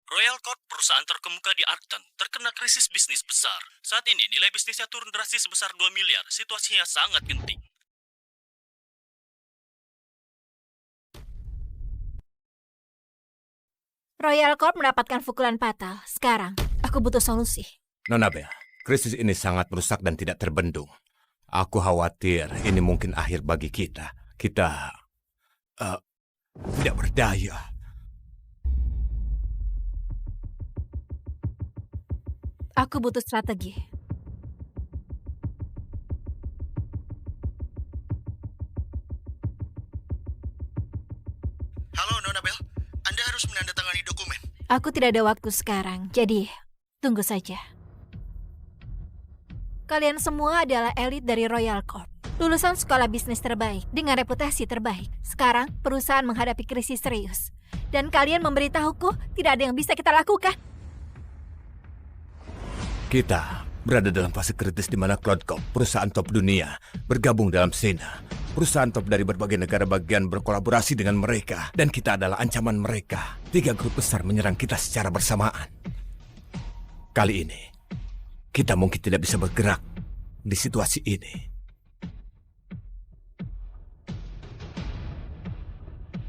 Royal Corp, perusahaan terkemuka di Arkton, terkena krisis bisnis besar. Saat ini nilai bisnisnya turun drastis sebesar 2 miliar. Situasinya sangat genting. Royal Corp mendapatkan pukulan fatal. Sekarang, aku butuh solusi. Nona Bell, krisis ini sangat merusak dan tidak terbendung. Aku khawatir ini mungkin akhir bagi kita. Kita tidak berdaya. Aku butuh strategi. Halo, Nona Bell. Anda harus menandatangani dokumen. Aku tidak ada waktu sekarang, jadi tunggu saja. Kalian semua adalah elit dari Royal Corp. Lulusan sekolah bisnis terbaik dengan reputasi terbaik. Sekarang perusahaan menghadapi krisis serius. Dan kalian memberitahuku tidak ada yang bisa kita lakukan. Kita berada dalam fase kritis di mana Cloud Corp, perusahaan top dunia, bergabung dalam Sena. Perusahaan top dari berbagai negara bagian berkolaborasi dengan mereka. Dan kita adalah ancaman mereka. 3 grup besar menyerang kita secara bersamaan. Kali ini, kita mungkin tidak bisa bergerak di situasi ini.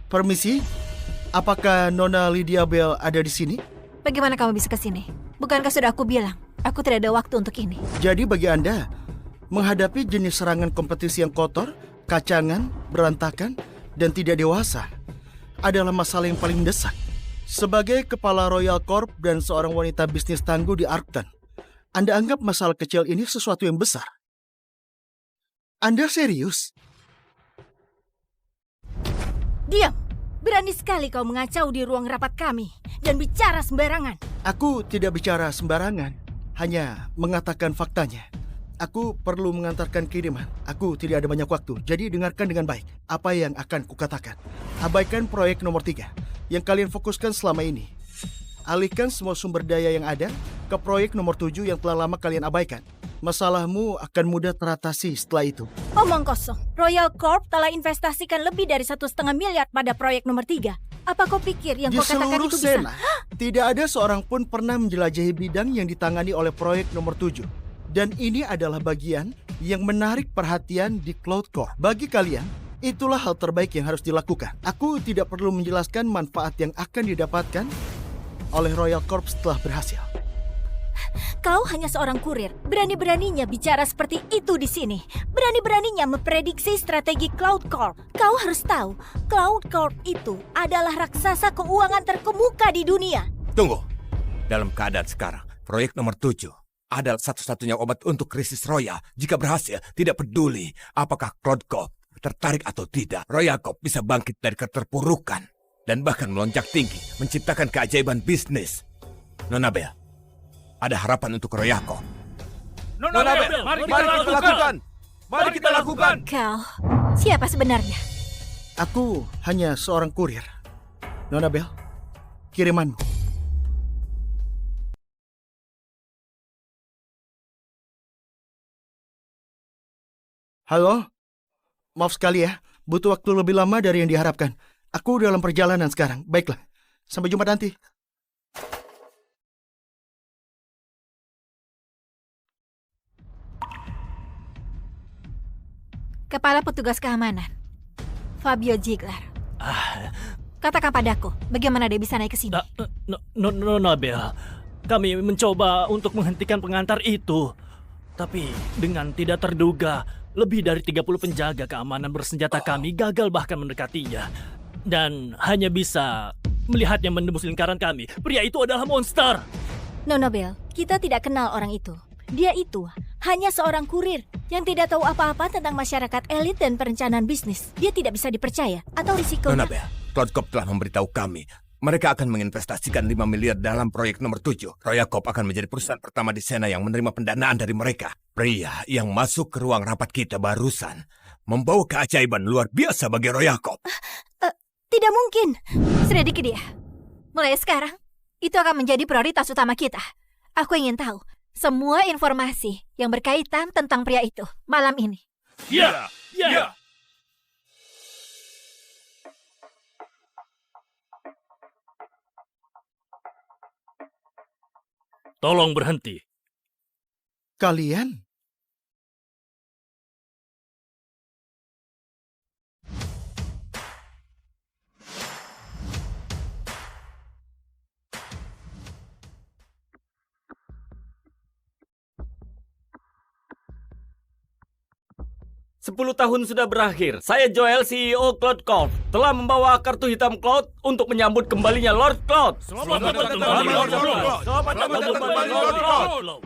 Permisi, apakah Nona Lydia Bell ada di sini? Bagaimana kamu bisa ke sini? Bukankah sudah aku bilang, aku tidak ada waktu untuk ini. Jadi bagi Anda, menghadapi jenis serangan kompetisi yang kotor, kacangan, berantakan, dan tidak dewasa adalah masalah yang paling mendesak. Sebagai kepala Royal Corp dan seorang wanita bisnis tangguh di Arkton, Anda anggap masalah kecil ini sesuatu yang besar. Anda serius? Diam! Berani sekali kau mengacau di ruang rapat kami dan bicara sembarangan. Aku tidak bicara sembarangan, hanya mengatakan faktanya. Aku perlu mengantarkan kiriman. Aku tidak ada banyak waktu, jadi dengarkan dengan baik apa yang akan kukatakan. Abaikan proyek nomor 3 yang kalian fokuskan selama ini. Alihkan semua sumber daya yang ada ke proyek nomor 7 yang telah lama kalian abaikan. Masalahmu akan mudah teratasi setelah itu. Omong kosong. Royal Corp telah investasikan lebih dari 1,5 miliar pada proyek nomor 3. Apa kau pikir yang Di kau katakan seluruh itu bisa? Sena, tidak ada seorang pun pernah menjelajahi bidang yang ditangani oleh proyek nomor 7. Dan ini adalah bagian yang menarik perhatian di Cloud Corp. Bagi kalian, itulah hal terbaik yang harus dilakukan. Aku tidak perlu menjelaskan manfaat yang akan didapatkan oleh Royal Corp setelah berhasil. Kau hanya seorang kurir. Berani-beraninya bicara seperti itu di sini. Berani-beraninya memprediksi strategi Cloud Corp. Kau harus tahu, Cloud Corp itu adalah raksasa keuangan terkemuka di dunia. Tunggu. Dalam keadaan sekarang, proyek nomor 7 adalah satu-satunya obat untuk krisis Royal. Jika berhasil, tidak peduli apakah Cloud Corp tertarik atau tidak, Royal Corp bisa bangkit dari keterpurukan dan bahkan melonjak tinggi, menciptakan keajaiban bisnis. Nona Bell, ada harapan untuk Royal Corp. Nona Bell, mari kita lakukan. Mari kita lakukan. Kau, siapa sebenarnya? Aku hanya seorang kurir. Nona Bell, kirimanmu. Halo? Maaf sekali ya, butuh waktu lebih lama dari yang diharapkan. Aku dalam perjalanan sekarang. Baiklah, sampai jumpa nanti. Kepala Petugas Keamanan, Fabio Ziegler. Katakan padaku, bagaimana dia bisa naik ke sini? Nona Bell, kami mencoba untuk menghentikan pengantar itu. Tapi dengan tidak terduga, lebih dari 30 penjaga keamanan bersenjata kami gagal bahkan mendekatinya. Dan hanya bisa melihatnya menembus lingkaran kami. Pria itu adalah monster. Nona Bell, kita tidak kenal orang itu. Dia itu hanya seorang kurir yang tidak tahu apa-apa tentang masyarakat elit dan perencanaan bisnis. Dia tidak bisa dipercaya atau risikonya. Nona Bell, Cloud Corp telah memberitahu kami mereka akan menginvestasikan 5 miliar dalam proyek nomor 7. Royal Corp akan menjadi perusahaan pertama di Sena yang menerima pendanaan dari mereka. Pria yang masuk ke ruang rapat kita barusan membawa keajaiban luar biasa bagi Royal Corp. Tidak mungkin. Selidiki dia. Mulai sekarang, itu akan menjadi prioritas utama kita. Aku ingin tahu semua informasi yang berkaitan tentang pria itu malam ini. Ya. Tolong berhenti. Kalian? Sepuluh tahun sudah berakhir. Saya Joel, CEO Cloud Corp, telah membawa kartu hitam Cloud untuk menyambut kembalinya Lord Cloud. Selamat datang kembali, Lord Cloud. Selamat datang kembali, Lord Cloud.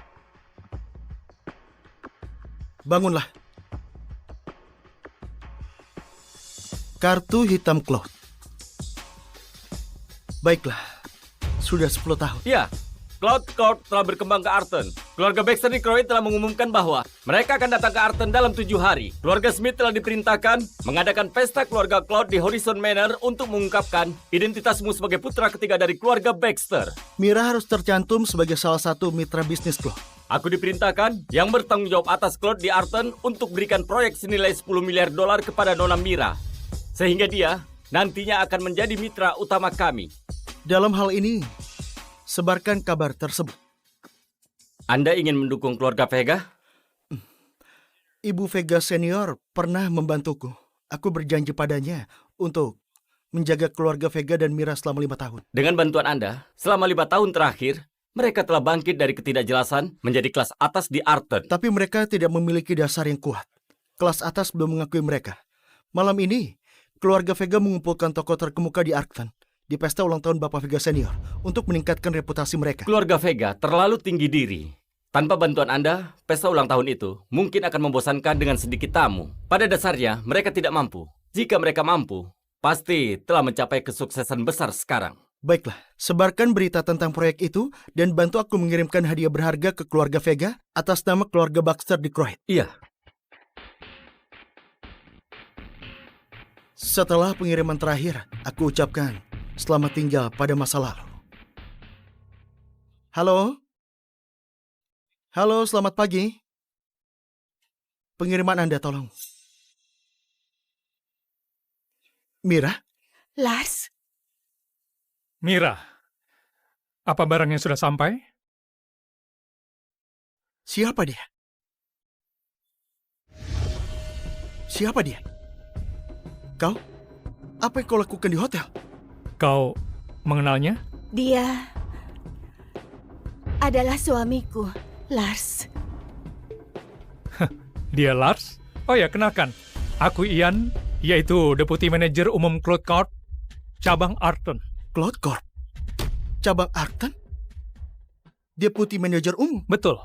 Bangunlah. Kartu hitam Cloud. Baiklah, sudah 10 tahun. Ya, Cloud Corp telah berkembang ke Arton. Keluarga Baxter di Croydon telah mengumumkan bahwa mereka akan datang ke Arton dalam 7 hari. Keluarga Smith telah diperintahkan mengadakan pesta keluarga Cloud di Horizon Manor untuk mengungkapkan identitasmu sebagai putra ketiga dari keluarga Baxter. Mira harus tercantum sebagai salah satu mitra bisnis Cloud. Aku diperintahkan yang bertanggung jawab atas Cloud di Arton untuk berikan proyek senilai $10 miliar kepada Nona Mira. Sehingga dia nantinya akan menjadi mitra utama kami. Dalam hal ini, sebarkan kabar tersebut. Anda ingin mendukung keluarga Vega? Ibu Vega senior pernah membantuku. Aku berjanji padanya untuk menjaga keluarga Vega dan Mira selama 5 tahun. Dengan bantuan Anda, selama 5 tahun terakhir, mereka telah bangkit dari ketidakjelasan menjadi kelas atas di Arton. Tapi mereka tidak memiliki dasar yang kuat. Kelas atas belum mengakui mereka. Malam ini, keluarga Vega mengumpulkan tokoh terkemuka di Arton di pesta ulang tahun Bapak Vega senior untuk meningkatkan reputasi mereka. Keluarga Vega terlalu tinggi diri. Tanpa bantuan Anda, pesta ulang tahun itu mungkin akan membosankan dengan sedikit tamu. Pada dasarnya, mereka tidak mampu. Jika mereka mampu, pasti telah mencapai kesuksesan besar sekarang. Baiklah, sebarkan berita tentang proyek itu dan bantu aku mengirimkan hadiah berharga ke keluarga Vega atas nama keluarga Baxter di Croydon. Iya. Setelah pengiriman terakhir, aku ucapkan selamat tinggal pada masa lalu. Halo? Halo, selamat pagi. Pengiriman Anda, tolong. Mira? Lars, Mira, apa barangnya sudah sampai? Siapa dia? Siapa dia? Kau? Apa yang kau lakukan di hotel? Kau mengenalnya? dia adalah suamiku, Lars. Dia Lars? Oh ya, kenalkan. Aku Ian, yaitu Deputi Manajer Umum Cloud Corp, cabang Arton. Cloud Corp? Cabang Arton? Deputi Manajer Umum? Betul.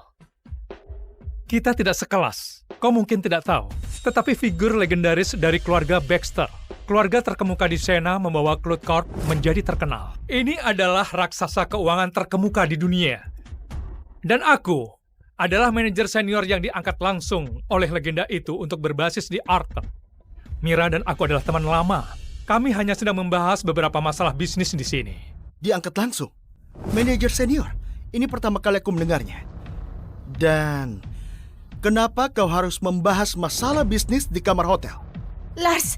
Kita tidak sekelas. Kau mungkin tidak tahu. Tetapi figur legendaris dari keluarga Baxter. Keluarga terkemuka di Sena membawa Cloud Corp menjadi terkenal. Ini adalah raksasa keuangan terkemuka di dunia. Dan aku adalah manajer senior yang diangkat langsung oleh legenda itu untuk berbasis di Arton. Mira dan aku adalah teman lama. Kami hanya sedang membahas beberapa masalah bisnis di sini. Diangkat langsung? Manajer senior? Ini pertama kali aku mendengarnya. Dan kenapa kau harus membahas masalah bisnis di kamar hotel? Lars,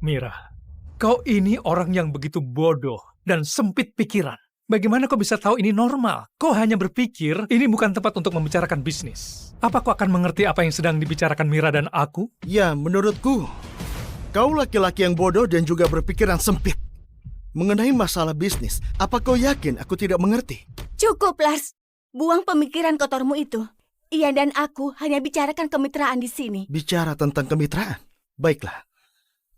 Mira, kau ini orang yang begitu bodoh dan sempit pikiran. Bagaimana kau bisa tahu ini normal? Kau hanya berpikir ini bukan tempat untuk membicarakan bisnis. Apa kau akan mengerti apa yang sedang dibicarakan Mira dan aku? Ya, menurutku, kau laki-laki yang bodoh dan juga berpikiran sempit. Mengenai masalah bisnis, apa kau yakin aku tidak mengerti? cukup Lars. Buang pemikiran kotormu itu. Ian dan aku hanya bicarakan kemitraan di sini. Bicara tentang kemitraan? Baiklah.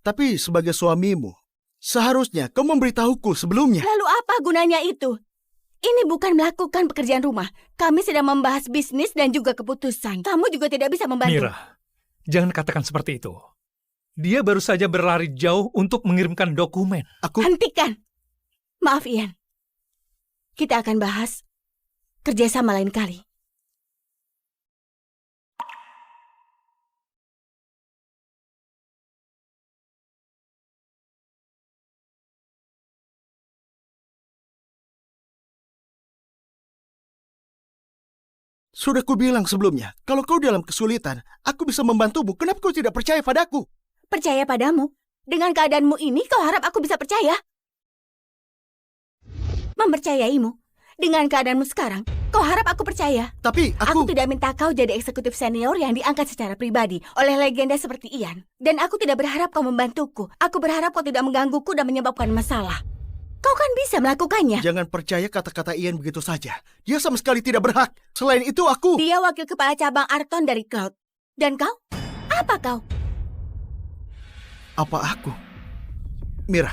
Tapi sebagai suamimu, seharusnya kau memberitahuku sebelumnya. Lalu apa gunanya itu? Ini bukan melakukan pekerjaan rumah. Kami sedang membahas bisnis dan juga keputusan. Kamu juga tidak bisa membantu. Mira, jangan katakan seperti itu. Dia baru saja berlari jauh untuk mengirimkan dokumen. Hentikan. Maaf Ian. Kita akan bahas kerjasama lain kali. Sudah kubilang sebelumnya, kalau kau dalam kesulitan, aku bisa membantumu. Kenapa kau tidak percaya padaku? Percaya padamu? Dengan keadaanmu ini, kau harap aku bisa percaya? Mempercayaimu? Dengan keadaanmu sekarang, Kau harap aku percaya? Tapi Aku tidak minta kau jadi eksekutif senior yang diangkat secara pribadi oleh legenda seperti Ian. Dan aku tidak berharap kau membantuku. Aku berharap kau tidak menggangguku dan menyebabkan masalah. Kau kan bisa melakukannya. Jangan percaya kata-kata Ian begitu saja. Dia sama sekali tidak berhak. Selain itu aku... Dia wakil kepala cabang Arton dari Cloud. Dan kau? Apa kau? Apa aku? Mira.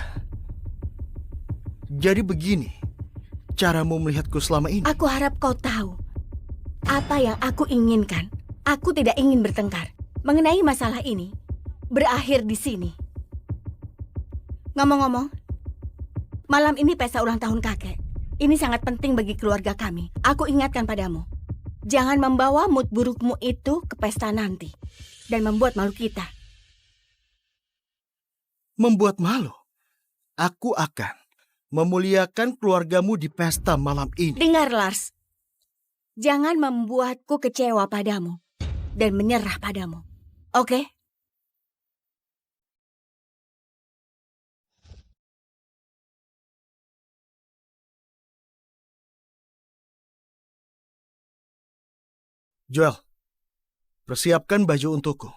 Jadi begini caramu melihatku selama ini. Aku harap kau tahu apa yang aku inginkan. Aku tidak ingin bertengkar mengenai masalah ini. Berakhir di sini. Ngomong-ngomong, malam ini pesta ulang tahun kakek. Ini sangat penting bagi keluarga kami. Aku ingatkan padamu, jangan membawa mood burukmu itu ke pesta nanti dan membuat malu kita. Membuat malu? Aku akan memuliakan keluargamu di pesta malam ini. Dengar, Lars. Jangan membuatku kecewa padamu dan menyerah padamu. Oke? Joel, persiapkan baju untukku.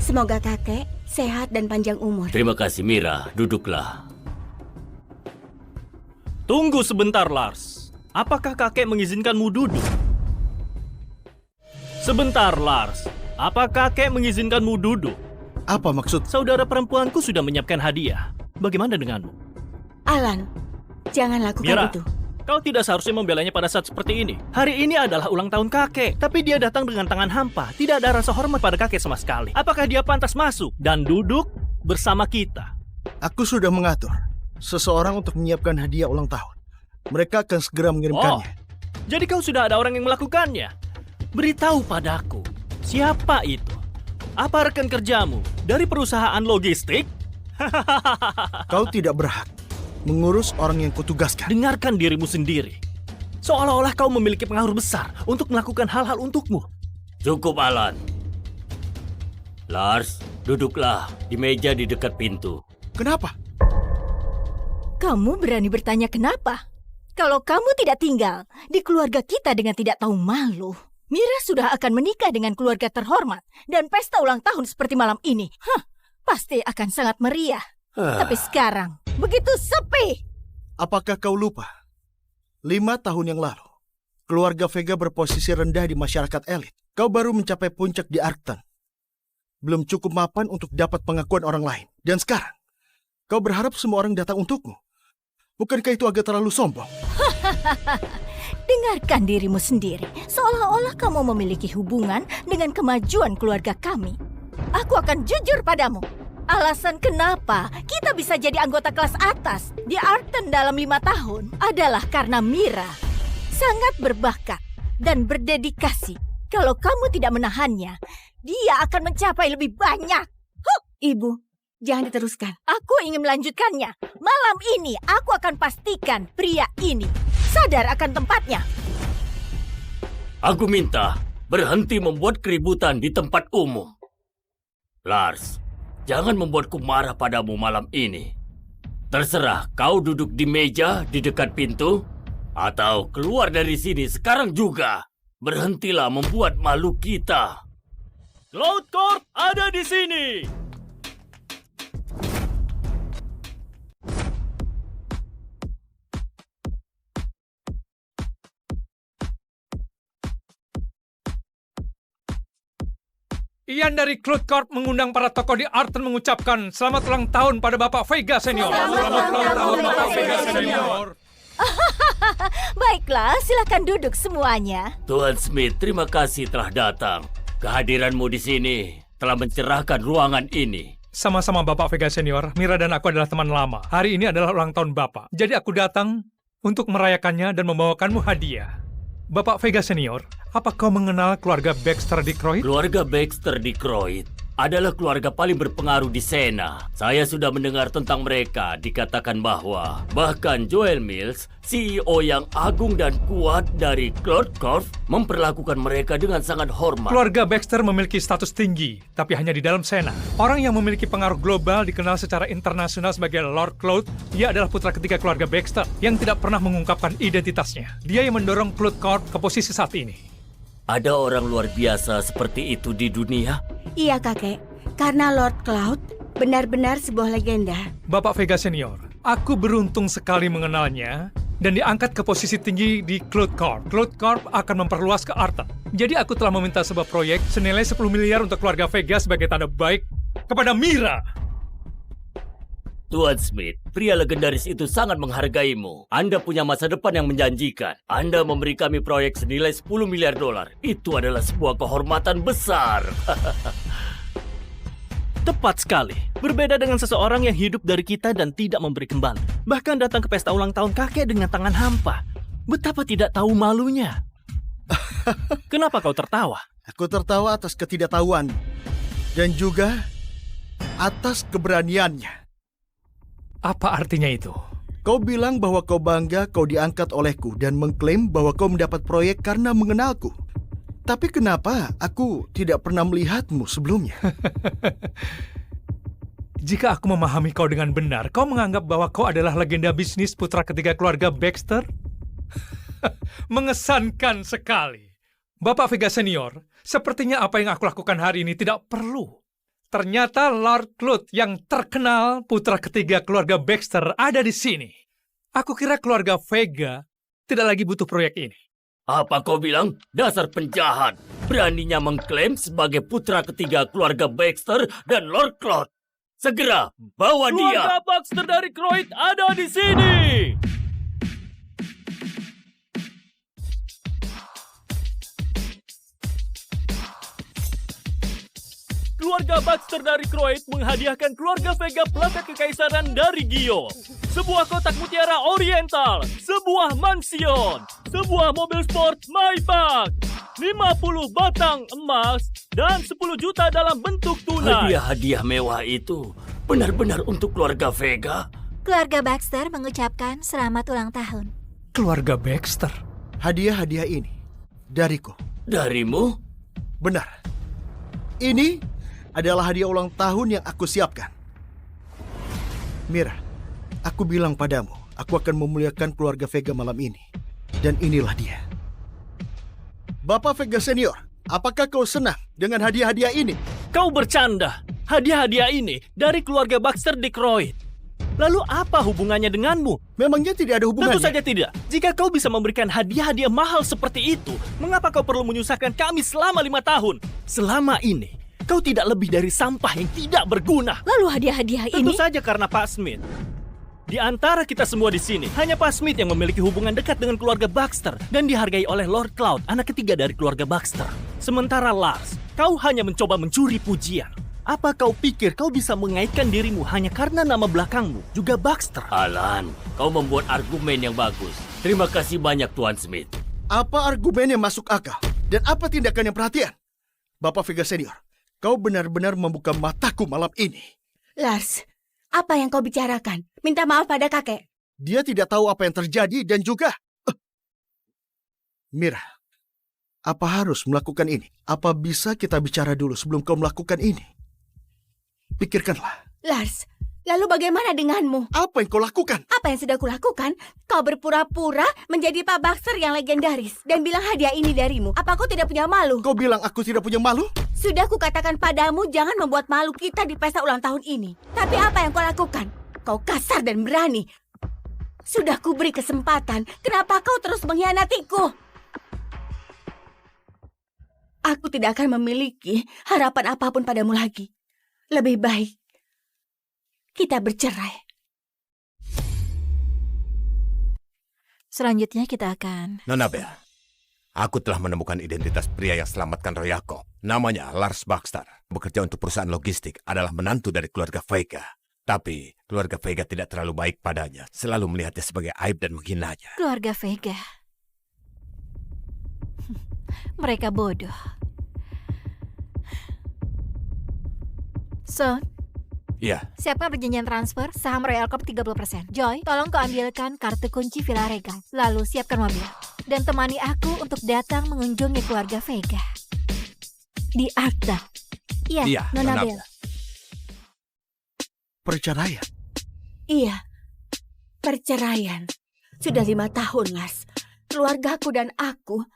Semoga kakek sehat dan panjang umur. Terima kasih, Mira. Duduklah. Tunggu sebentar, Lars. Apakah kakek mengizinkanmu duduk? Sebentar, Lars. Apa kakek mengizinkanmu duduk? Apa maksud? Saudara perempuanku sudah menyiapkan hadiah. Bagaimana denganmu? Alan, jangan lakukan Mira, itu. kau tidak seharusnya membelanya pada saat seperti ini. Hari ini adalah ulang tahun kakek, tapi dia datang dengan tangan hampa. Tidak ada rasa hormat pada kakek sama sekali. Apakah dia pantas masuk dan duduk bersama kita? Aku sudah mengatur seseorang untuk menyiapkan hadiah ulang tahun. Mereka akan segera mengirimkannya. Jadi kau sudah ada orang yang melakukannya? Beritahu padaku, siapa itu? Apa rekan kerjamu dari perusahaan logistik? Kau tidak berhak mengurus orang yang kutugaskan. Dengarkan dirimu sendiri. Seolah-olah kau memiliki pengaruh besar untuk melakukan hal-hal untukmu. Cukup, Alan. Lars, duduklah di meja di dekat pintu. Kenapa? Kamu berani bertanya kenapa? Kalau kamu tidak tinggal di keluarga kita dengan tidak tahu malu, Mira sudah akan menikah dengan keluarga terhormat dan pesta ulang tahun seperti malam ini. Pasti akan sangat meriah. Tapi sekarang, begitu sepi. Apakah kau lupa? 5 tahun yang lalu, keluarga Vega berposisi rendah di masyarakat elit. Kau baru mencapai puncak di Arton. Belum cukup mapan untuk dapat pengakuan orang lain. Dan sekarang, kau berharap semua orang datang untukmu. Bukankah itu agak terlalu sombong? Dengarkan dirimu sendiri. Seolah-olah kamu memiliki hubungan dengan kemajuan keluarga kami. Aku akan jujur padamu. Alasan kenapa kita bisa jadi anggota kelas atas di Arton dalam 5 tahun adalah karena Mira sangat berbakat dan berdedikasi. Kalau kamu tidak menahannya, dia akan mencapai lebih banyak. Ibu, jangan diteruskan. Aku ingin melanjutkannya. Malam ini aku akan pastikan pria ini sadar akan tempatnya. Aku minta berhenti membuat keributan di tempat umum. Lars, jangan membuatku marah padamu malam ini. Terserah kau duduk di meja di dekat pintu atau keluar dari sini sekarang juga. Berhentilah membuat malu kita. Cloud Corp ada di sini. Ian dari Cloud Corp mengundang para tokoh di Arton mengucapkan selamat ulang tahun pada Bapak Vega Senior. Selamat ulang tahun Bapak Vega Senior. Baiklah, silakan duduk semuanya. Tuan Smith, terima kasih telah datang. Kehadiranmu di sini telah mencerahkan ruangan ini. Sama-sama Bapak Vega Senior, Mira dan aku adalah teman lama. Hari ini adalah ulang tahun Bapak. Jadi aku datang untuk merayakannya dan membawakanmu hadiah. Bapak Vega Senior, apa kau mengenal keluarga Baxter di Croyd? Keluarga Baxter di Croyd adalah keluarga paling berpengaruh di Sena. Saya sudah mendengar tentang mereka. Dikatakan bahwa bahkan Joel Mills, CEO yang agung dan kuat dari Cloud Corp, memperlakukan mereka dengan sangat hormat. Keluarga Baxter memiliki status tinggi, tapi hanya di dalam Sena. Orang yang memiliki pengaruh global dikenal secara internasional sebagai Lord Cloud. Dia adalah putra ketiga keluarga Baxter yang tidak pernah mengungkapkan identitasnya. Dia yang mendorong Cloud Corp ke posisi saat ini. Ada orang luar biasa seperti itu di dunia? Iya kakek, karena Lord Cloud benar-benar sebuah legenda. Bapak Vega Senior, aku beruntung sekali mengenalnya dan diangkat ke posisi tinggi di Cloud Corp. Cloud Corp akan memperluas ke Arton. Jadi aku telah meminta sebuah proyek senilai 10 miliar untuk keluarga Vega sebagai tanda baik kepada Mira. Tuan Smith, pria legendaris itu sangat menghargaimu. Anda punya masa depan yang menjanjikan. Anda memberi kami proyek senilai 10 miliar dolar. Itu adalah sebuah kehormatan besar. Tepat sekali. Berbeda dengan seseorang yang hidup dari kita dan tidak memberi kembali. Bahkan datang ke pesta ulang tahun kakek dengan tangan hampa. Betapa tidak tahu malunya. Kenapa kau tertawa? Aku tertawa atas ketidaktahuan dan juga atas keberaniannya. Apa artinya itu? Kau bilang bahwa kau bangga kau diangkat olehku dan mengklaim bahwa kau mendapat proyek karena mengenalku. Tapi kenapa aku tidak pernah melihatmu sebelumnya? Jika aku memahami kau dengan benar, kau menganggap bahwa kau adalah legenda bisnis putra ketiga keluarga Baxter? Mengesankan sekali. Bapak Vega Senior, sepertinya apa yang aku lakukan hari ini tidak perlu. Ternyata Lord Cloud yang terkenal putra ketiga keluarga Baxter ada di sini. Aku kira keluarga Vega tidak lagi butuh proyek ini. Apa kau bilang? Dasar penjahat. Beraninya mengklaim sebagai putra ketiga keluarga Baxter dan Lord Cloud. Segera bawa dia. Keluarga Baxter dari Croyd ada di sini. Keluarga Baxter dari Croyd menghadiahkan keluarga Vega plakat kekaisaran dari Gio. Sebuah kotak mutiara oriental, sebuah mansion, sebuah mobil sport Maybach, 50 batang emas, dan 10 juta dalam bentuk tunai. Hadiah-hadiah mewah itu benar-benar untuk keluarga Vega. Keluarga Baxter mengucapkan selamat ulang tahun. Keluarga Baxter? Hadiah-hadiah ini dariku. Darimu? Benar. Ini adalah hadiah ulang tahun yang aku siapkan. Mira, aku bilang padamu, aku akan memuliakan keluarga Vega malam ini. Dan inilah dia. Bapak Vega Senior, apakah kau senang dengan hadiah-hadiah ini? Kau bercanda. Hadiah-hadiah ini dari keluarga Baxter di Croyd. Lalu apa hubungannya denganmu? Memangnya tidak ada hubungannya? Tentu saja tidak. Jika kau bisa memberikan hadiah-hadiah mahal seperti itu, mengapa kau perlu menyusahkan kami selama 5 tahun? Selama ini, kau tidak lebih dari sampah yang tidak berguna. Lalu hadiah-hadiah Tentu ini? saja karena Pak Smith. Di antara kita semua di sini, hanya Pak Smith yang memiliki hubungan dekat dengan keluarga Baxter dan dihargai oleh Lord Cloud, anak ketiga dari keluarga Baxter. Sementara Lars, kau hanya mencoba mencuri pujian. Apa kau pikir kau bisa mengaitkan dirimu hanya karena nama belakangmu juga Baxter? Alan, kau membuat argumen yang bagus. Terima kasih banyak Tuan Smith. Apa argumen yang masuk akal? Dan apa tindakan yang perhatian? Bapak Vega Senior, kau benar-benar membuka mataku malam ini. Lars, apa yang kau bicarakan? Minta maaf pada kakek. Dia tidak tahu apa yang terjadi dan juga... Mira, apa harus melakukan ini? Apa bisa kita bicara dulu sebelum kau melakukan ini? Pikirkanlah, Lars, lalu bagaimana denganmu? apa yang kau lakukan? Apa yang sudah kulakukan? Kau berpura-pura menjadi Pak Baxter yang legendaris dan bilang hadiah ini darimu. Apa kau tidak punya malu? Kau bilang aku tidak punya malu? Sudah kukatakan padamu jangan membuat malu kita di pesta ulang tahun ini. Tapi apa yang kau lakukan? Kau kasar dan berani. Sudah kuberi kesempatan, kenapa kau terus mengkhianatiku? Aku tidak akan memiliki harapan apapun padamu lagi. Lebih baik kita bercerai. Selanjutnya kita akan... Nona Bell, aku telah menemukan identitas pria yang selamatkan Roy Jacob. Namanya Lars Baxter. Bekerja untuk perusahaan logistik, adalah menantu dari keluarga Vega. Tapi keluarga Vega tidak terlalu baik padanya. Selalu melihatnya sebagai aib dan menghinanya. Keluarga Vega. Mereka bodoh. Son, Iya, siapkan perjanjian transfer saham Royal Corp 30%. Joy, tolong kau ambilkan kartu kunci Villa Regal. Lalu siapkan mobil. Dan temani aku untuk datang mengunjungi keluarga Vega. Di Arta. Iya, Iya, Nona Nona Bella. Perceraian. Iya, perceraian. Sudah 5 tahun, Las. Keluargaku dan aku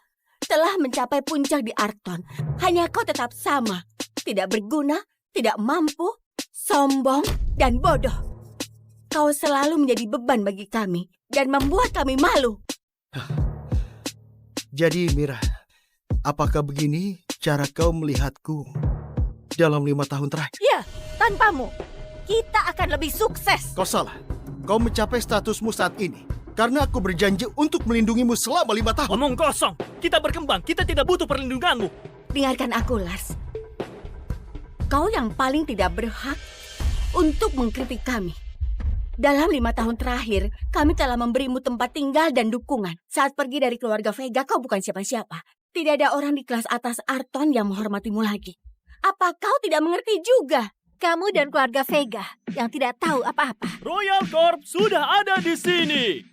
telah mencapai puncak di Arton. Hanya kau tetap sama. Tidak berguna, tidak mampu, sombong, dan bodoh. Kau selalu menjadi beban bagi kami dan membuat kami malu. Jadi Mira, apakah begini cara kau melihatku dalam 5 tahun terakhir? Ya, tanpamu, kita akan lebih sukses. Kau salah. Kau mencapai statusmu saat ini karena aku berjanji untuk melindungimu selama 5 tahun. Omong kosong. Kita berkembang. Kita tidak butuh perlindunganmu. Dengarkan aku, Lars. Kau yang paling tidak berhak untuk mengkritik kami. Dalam 5 tahun terakhir, kami telah memberimu tempat tinggal dan dukungan. Saat pergi dari keluarga Vega, kau bukan siapa-siapa. Tidak ada orang di kelas atas Arton yang menghormatimu lagi. Apa kau tidak mengerti juga? Kamu dan keluarga Vega yang tidak tahu apa-apa. Royal Corp sudah ada di sini.